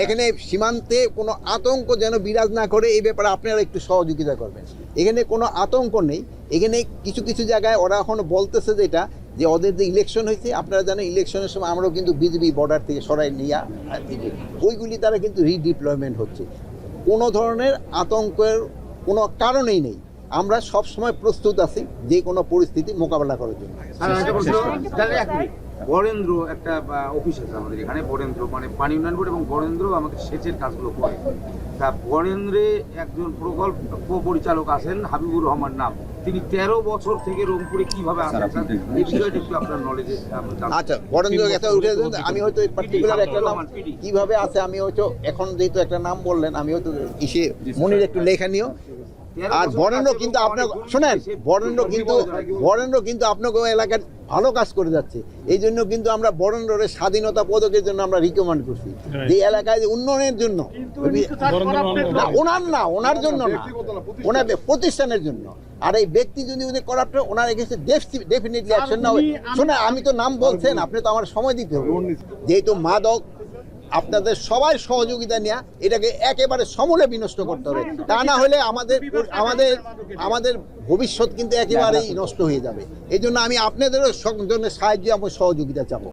এখানে সীমান্তে কোনো আতঙ্ক যেন বিরাজ না করে, এই ব্যাপারে আপনারা একটু সহযোগিতা করবেন। এখানে কোনো আতঙ্ক নেই। এখানে কিছু কিছু জায়গায় ওরা এখনো বলতেছে যেটা যে ওদের যে ইলেকশন হয়েছে, আপনারা জানেন ইলেকশনের সময় আমরাও কিন্তু বিজিবি বর্ডার থেকে সরাই নিয়ে ওইগুলি তারা কিন্তু রিডিপ্লয়মেন্ট হচ্ছে। কোনো ধরনের আতঙ্কের কোনো কারণেই নেই। আমরা সব সময় প্রস্তুত আছি যে কোনো পরিস্থিতি মোকাবেলা করার জন্য। বরেন্দ্র একটা অফিস আছে আমাদের এখানে, বরেন্দ্র মানে পানি উন্নয়ন বোর্ড, এবং বরেন্দ্র আমাকে সেচের কাজগুলো করে। তা বরেন্দ্রে একজন প্রকল্প পরিচালক আছেন হাবিবুর রহমান নাম, তিনি 13 বছর থেকে রংপুরে কিভাবে আছেন এই বিষয়টা একটু আপনার নলেজে। আচ্ছা, বরেন্দ্র একটা উঠে আমি হয়তো পার্টিকুলার একটা নাম কিভাবে আছে আমি হয়তো এখন যেহেতু একটা নাম বললেন আমি হয়তো ইসে মনির একটু লেখা নিও। আর বরেন্দ্র কিন্তু আপনার শোনেন, বরেন্দ্র কিন্তু আপনাকে এলাকার ভালো কাজ করে যাচ্ছে। এই জন্য কিন্তু আমরা বরেন্দ্রের স্বাধীনতা পদকের জন্য আমরা রিকমেন্ড করছি যে এলাকায় উন্নয়নের জন্য, ওনার জন্য না, ওনার প্রতিষ্ঠানের জন্য। আর এই ব্যক্তি যদি উনি করাপ্ট, ওনার এগেইনস্টে ডেফিনেটলি অ্যাকশন না হয়। শোনে আমি তো নাম বলছেন, আপনি তো আমার সময় দিতে হবে। যেহেতু মাদক আপনাদের সবাই সহযোগিতা নেওয়া, এটাকে একেবারে সমূলে বিনষ্ট করতে হবে। তা না হলে আমাদের ভবিষ্যৎ কিন্তু একেবারেই নষ্ট হয়ে যাবে। এই জন্য আমি আপনাদেরও সাহায্য এবং সহযোগিতা চাবো।